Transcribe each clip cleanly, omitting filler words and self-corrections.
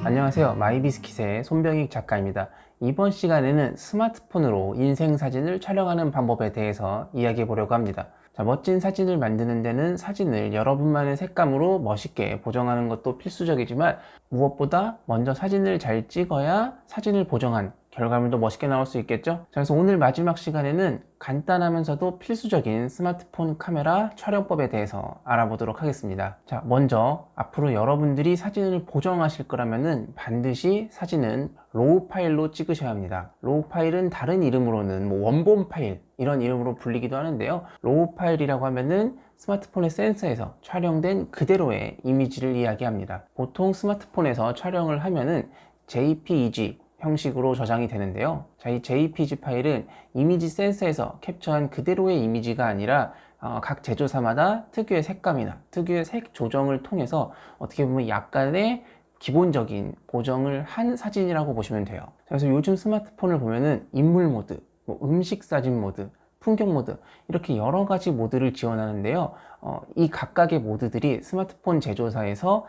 안녕하세요. 마이비스킷의 손병익 작가입니다. 이번 시간에는 스마트폰으로 인생 사진을 촬영하는 방법에 대해서 이야기해 보려고 합니다. 자, 멋진 사진을 만드는 데는 사진을 여러분만의 색감으로 멋있게 보정하는 것도 필수적이지만 무엇보다 먼저 사진을 잘 찍어야 사진을 보정한 결과물도 멋있게 나올 수 있겠죠? 자, 그래서 오늘 마지막 시간에는 간단하면서도 필수적인 스마트폰 카메라 촬영법에 대해서 알아보도록 하겠습니다. 자, 먼저 앞으로 여러분들이 사진을 보정하실 거라면은 반드시 사진은 로우 파일로 찍으셔야 합니다. 로우 파일은 다른 이름으로는 원본 파일 이런 이름으로 불리기도 하는데요. 로우 파일이라고 하면은 스마트폰의 센서에서 촬영된 그대로의 이미지를 이야기합니다. 보통 스마트폰에서 촬영을 하면은 JPEG 형식으로 저장이 되는데요. 자, 이 JPG 파일은 이미지 센서에서 캡처한 그대로의 이미지가 아니라 각 제조사마다 특유의 색감이나 특유의 색 조정을 통해서 어떻게 보면 약간의 기본적인 보정을 한 사진이라고 보시면 돼요. 그래서 요즘 스마트폰을 보면은 인물 모드, 음식 사진 모드, 풍경 모드 이렇게 여러 가지 모드를 지원하는데요. 이 각각의 모드들이 스마트폰 제조사에서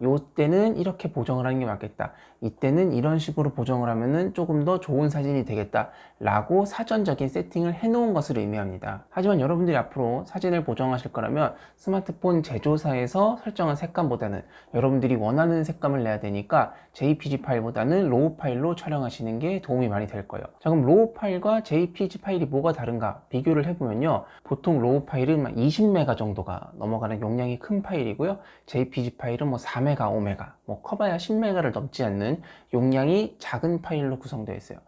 요때는 이렇게 보정을 하는 게 맞겠다, 이때는 이런 식으로 보정을 하면은 조금 더 좋은 사진이 되겠다 라고 사전적인 세팅을 해 놓은 것을 의미합니다. 하지만 여러분들이 앞으로 사진을 보정하실 거라면 스마트폰 제조사에서 설정한 색감보다는 여러분들이 원하는 색감을 내야 되니까 JPG 파일보다는 로우 파일로 촬영하시는 게 도움이 많이 될 거예요. 자, 그럼 로우 파일과 JPG 파일이 뭐가 다른가 비교를 해보면요, 보통 로우 파일은 20메가 정도가 넘어가는 용량이 큰 파일이고요, JPG 파일은 4메가, 5메가, 커봐야 10메가를 넘지 않는 용량이 작은 파일로 구성되어 있어요.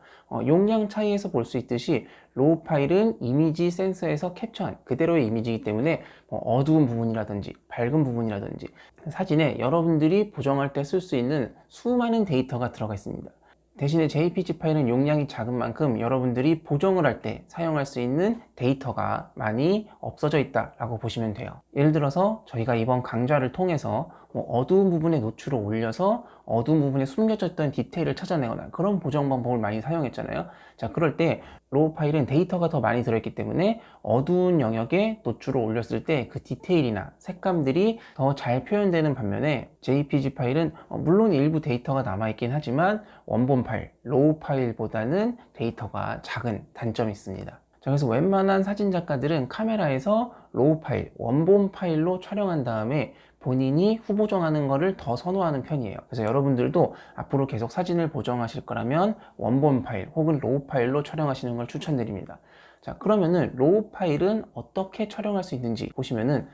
용량 차이에서 볼 수 있듯이 로우 파일은 이미지 센서에서 캡처한 그대로의 이미지이기 때문에 어두운 부분이라든지 밝은 부분이라든지 사진에 여러분들이 보정할 때 쓸 수 있는 수많은 데이터가 들어가 있습니다. 대신에 JPG 파일은 용량이 작은 만큼 여러분들이 보정을 할 때 사용할 수 있는 데이터가 많이 없어져 있다라고 보시면 돼요. 예를 들어서 저희가 이번 강좌를 통해서 어두운 부분에 노출을 올려서 어두운 부분에 숨겨져 있던 디테일을 찾아내거나 그런 보정 방법을 많이 사용했잖아요. 자, 그럴 때 로우 파일은 데이터가 더 많이 들어있기 때문에 어두운 영역에 노출을 올렸을 때 그 디테일이나 색감들이 더 잘 표현되는 반면에 JPG 파일은 물론 일부 데이터가 남아있긴 하지만 원본 파일, 로우 파일보다는 데이터가 작은 단점이 있습니다. 자, 그래서 웬만한 사진 작가들은 카메라에서 로우 파일, 원본 파일로 촬영한 다음에 본인이 후보정하는 거를 더 선호하는 편이에요. 그래서 여러분들도 앞으로 계속 사진을 보정하실 거라면 원본 파일 혹은 로우 파일로 촬영하시는 걸 추천드립니다. 자, 그러면은 로우 파일은 어떻게 촬영할 수 있는지 보시면은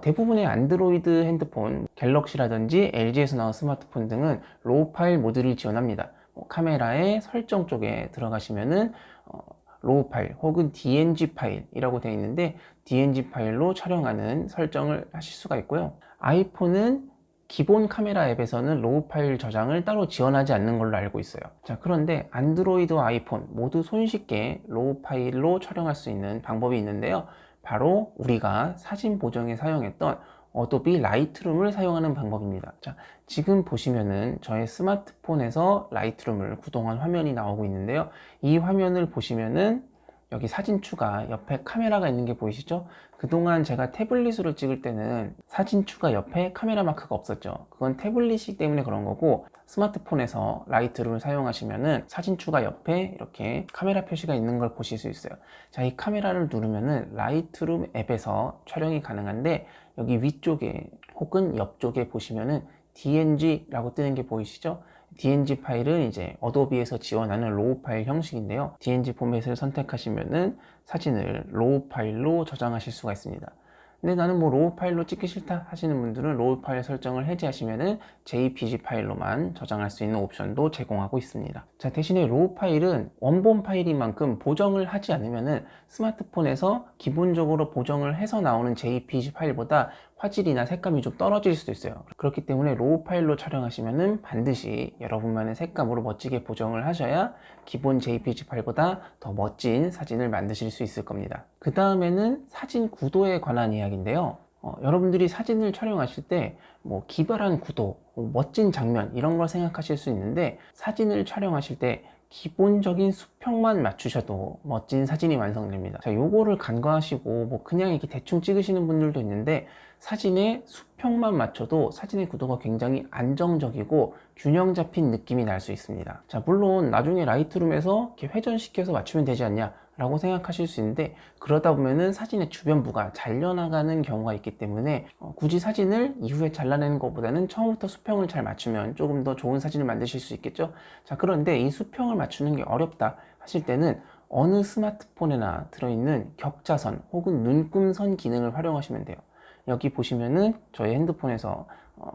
대부분의 안드로이드 핸드폰, 갤럭시라든지 LG에서 나온 스마트폰 등은 로우 파일 모드를 지원합니다. 카메라의 설정 쪽에 들어가시면은 로우 파일 혹은 DNG 파일이라고 되어 있는데 DNG 파일로 촬영하는 설정을 하실 수가 있고요. 아이폰은 기본 카메라 앱에서는 로우 파일 저장을 따로 지원하지 않는 걸로 알고 있어요. 자, 그런데 안드로이드와 아이폰 모두 손쉽게 로우 파일로 촬영할 수 있는 방법이 있는데요, 바로 우리가 사진 보정에 사용했던 어도비 라이트룸을 사용하는 방법입니다. 자, 지금 보시면은 저의 스마트폰에서 라이트룸을 구동한 화면이 나오고 있는데요, 이 화면을 보시면은 여기 사진 추가 옆에 카메라가 있는 게 보이시죠? 그동안 제가 태블릿으로 찍을 때는 사진 추가 옆에 카메라 마크가 없었죠. 그건 태블릿이기 때문에 그런 거고, 스마트폰에서 라이트룸을 사용하시면은 사진 추가 옆에 이렇게 카메라 표시가 있는 걸 보실 수 있어요. 자, 이 카메라를 누르면은 라이트룸 앱에서 촬영이 가능한데 여기 위쪽에 혹은 옆쪽에 보시면은 DNG라고 뜨는 게 보이시죠? DNG 파일은 이제 어도비에서 지원하는 로우 파일 형식인데요, DNG 포맷을 선택하시면은 사진을 로우 파일로 저장하실 수가 있습니다. 근데 나는 로우 파일로 찍기 싫다 하시는 분들은 로우 파일 설정을 해제하시면은 JPG 파일로만 저장할 수 있는 옵션도 제공하고 있습니다. 자, 대신에 로우 파일은 원본 파일인 만큼 보정을 하지 않으면은 스마트폰에서 기본적으로 보정을 해서 나오는 JPG 파일보다 화질이나 색감이 좀 떨어질 수도 있어요. 그렇기 때문에 로우 파일로 촬영하시면은 반드시 여러분만의 색감으로 멋지게 보정을 하셔야 기본 JPG 파일보다 더 멋진 사진을 만드실 수 있을 겁니다. 그 다음에는 사진 구도에 관한 이야기인데요, 여러분들이 사진을 촬영하실 때 기발한 구도, 멋진 장면 이런 걸 생각하실 수 있는데 사진을 촬영하실 때 기본적인 수평만 맞추셔도 멋진 사진이 완성됩니다. 자, 요거를 간과하시고 뭐 그냥 이렇게 대충 찍으시는 분들도 있는데, 사진의 수평만 맞춰도 사진의 구도가 굉장히 안정적이고 균형 잡힌 느낌이 날 수 있습니다. 자, 물론 나중에 라이트룸에서 이렇게 회전시켜서 맞추면 되지 않냐 라고 생각하실 수 있는데, 그러다 보면은 사진의 주변부가 잘려나가는 경우가 있기 때문에 굳이 사진을 이후에 잘라내는 것보다는 처음부터 수평을 잘 맞추면 조금 더 좋은 사진을 만드실 수 있겠죠. 자, 그런데 이 수평을 맞추는 게 어렵다 하실 때는 어느 스마트폰에나 들어있는 격자선 혹은 눈금선 기능을 활용하시면 돼요. 여기 보시면은 저희 핸드폰에서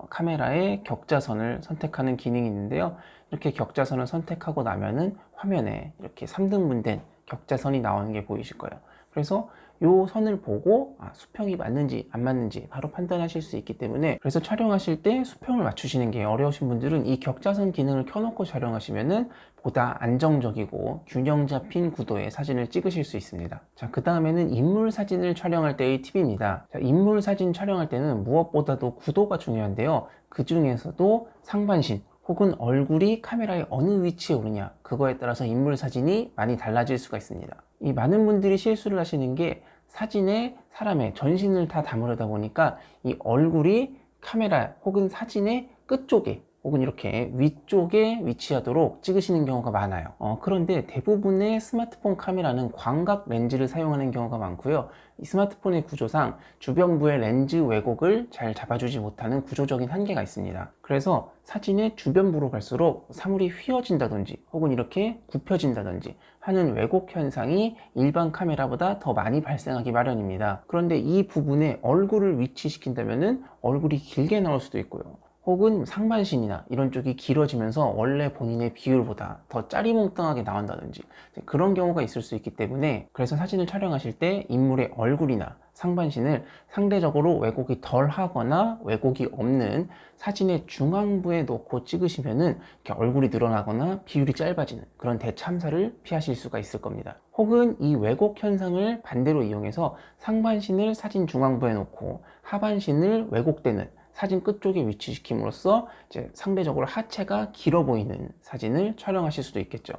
카메라의 격자선을 선택하는 기능이 있는데요. 이렇게 격자선을 선택하고 나면은 화면에 이렇게 3등분된 격자선이 나오는 게 보이실 거예요. 그래서 이 선을 보고 수평이 맞는지 안 맞는지 바로 판단하실 수 있기 때문에, 그래서 촬영하실 때 수평을 맞추시는 게 어려우신 분들은 이 격자선 기능을 켜놓고 촬영하시면은 보다 안정적이고 균형 잡힌 구도의 사진을 찍으실 수 있습니다. 자, 그 다음에는 인물 사진을 촬영할 때의 팁입니다. 자, 인물 사진 촬영할 때는 무엇보다도 구도가 중요한데요. 그 중에서도 상반신 혹은 얼굴이 카메라의 어느 위치에 오느냐, 그거에 따라서 인물 사진이 많이 달라질 수가 있습니다. 이 많은 분들이 실수를 하시는 게, 사진에 사람의 전신을 다 담으려다 보니까 이 얼굴이 카메라 혹은 사진의 끝쪽에 혹은 이렇게 위쪽에 위치하도록 찍으시는 경우가 많아요. 그런데 대부분의 스마트폰 카메라는 광각 렌즈를 사용하는 경우가 많고요. 이 스마트폰의 구조상 주변부의 렌즈 왜곡을 잘 잡아주지 못하는 구조적인 한계가 있습니다. 그래서 사진의 주변부로 갈수록 사물이 휘어진다든지 혹은 이렇게 굽혀진다든지 하는 왜곡 현상이 일반 카메라보다 더 많이 발생하기 마련입니다. 그런데 이 부분에 얼굴을 위치시킨다면 얼굴이 길게 나올 수도 있고요. 혹은 상반신이나 이런 쪽이 길어지면서 원래 본인의 비율보다 더 짜리몽땅하게 나온다든지 그런 경우가 있을 수 있기 때문에, 그래서 사진을 촬영하실 때 인물의 얼굴이나 상반신을 상대적으로 왜곡이 덜 하거나 왜곡이 없는 사진의 중앙부에 놓고 찍으시면은 이렇게 얼굴이 늘어나거나 비율이 짧아지는 그런 대참사를 피하실 수가 있을 겁니다. 혹은 이 왜곡 현상을 반대로 이용해서 상반신을 사진 중앙부에 놓고 하반신을 왜곡되는 사진 끝쪽에 위치시킴으로써 이제 상대적으로 하체가 길어 보이는 사진을 촬영하실 수도 있겠죠.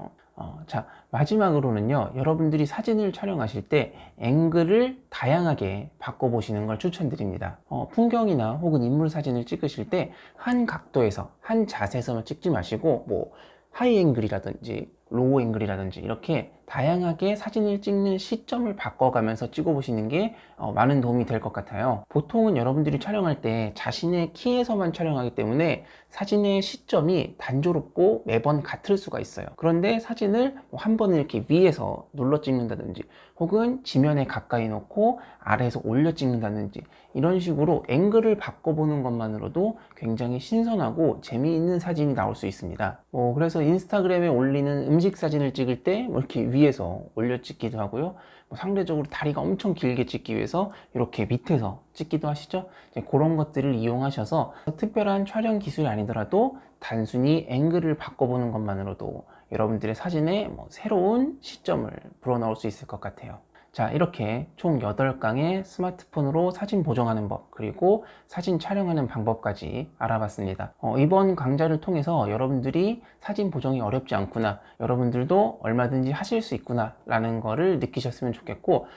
자, 마지막으로는요, 여러분들이 사진을 촬영하실 때 앵글을 다양하게 바꿔보시는 걸 추천드립니다. 풍경이나 혹은 인물 사진을 찍으실 때 한 각도에서, 한 자세에서만 찍지 마시고 뭐 하이 앵글이라든지 로우 앵글이라든지 이렇게 다양하게 사진을 찍는 시점을 바꿔가면서 찍어보시는 게 많은 도움이 될 것 같아요. 보통은 여러분들이 촬영할 때 자신의 키에서만 촬영하기 때문에 사진의 시점이 단조롭고 매번 같을 수가 있어요. 그런데 사진을 한 번은 이렇게 위에서 눌러 찍는다든지 혹은 지면에 가까이 놓고 아래에서 올려 찍는다든지 이런 식으로 앵글을 바꿔보는 것만으로도 굉장히 신선하고 재미있는 사진이 나올 수 있습니다. 그래서 인스타그램에 올리는 음식 사진을 찍을 때 이렇게 위에서 올려 찍기도 하고요. 상대적으로 다리가 엄청 길게 찍기 위해서 이렇게 밑에서 찍기도 하시죠. 그런 것들을 이용하셔서 특별한 촬영 기술이 아니더라도 단순히 앵글을 바꿔보는 것만으로도 여러분들의 사진에 새로운 시점을 불어넣을 수 있을 것 같아요. 자, 이렇게 총 8강의 스마트폰으로 사진 보정하는 법, 그리고 사진 촬영하는 방법까지 알아봤습니다. 이번 강좌를 통해서 여러분들이 사진 보정이 어렵지 않구나, 여러분들도 얼마든지 하실 수 있구나 라는 거를 느끼셨으면 좋겠고,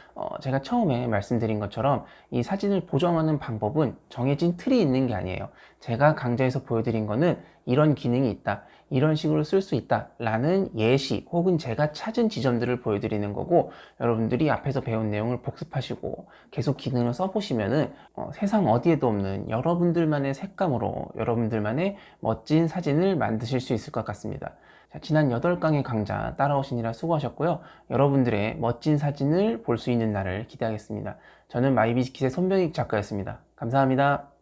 제가 처음에 말씀드린 것처럼 이 사진을 보정하는 방법은 정해진 틀이 있는 게 아니에요. 제가 강좌에서 보여드린 거는 이런 기능이 있다, 이런 식으로 쓸 수 있다 라는 예시 혹은 제가 찾은 지점들을 보여드리는 거고, 여러분들이 앞에서 배운 내용을 복습하시고 계속 기능을 써보시면은 세상 어디에도 없는 여러분들만의 색감으로 여러분들만의 멋진 사진을 만드실 수 있을 것 같습니다. 자, 지난 8강의 강좌 따라오시느라 수고하셨고요. 여러분들의 멋진 사진을 볼 수 있는 날을 기대하겠습니다. 저는 마이비즈킷의 손병익 작가였습니다. 감사합니다.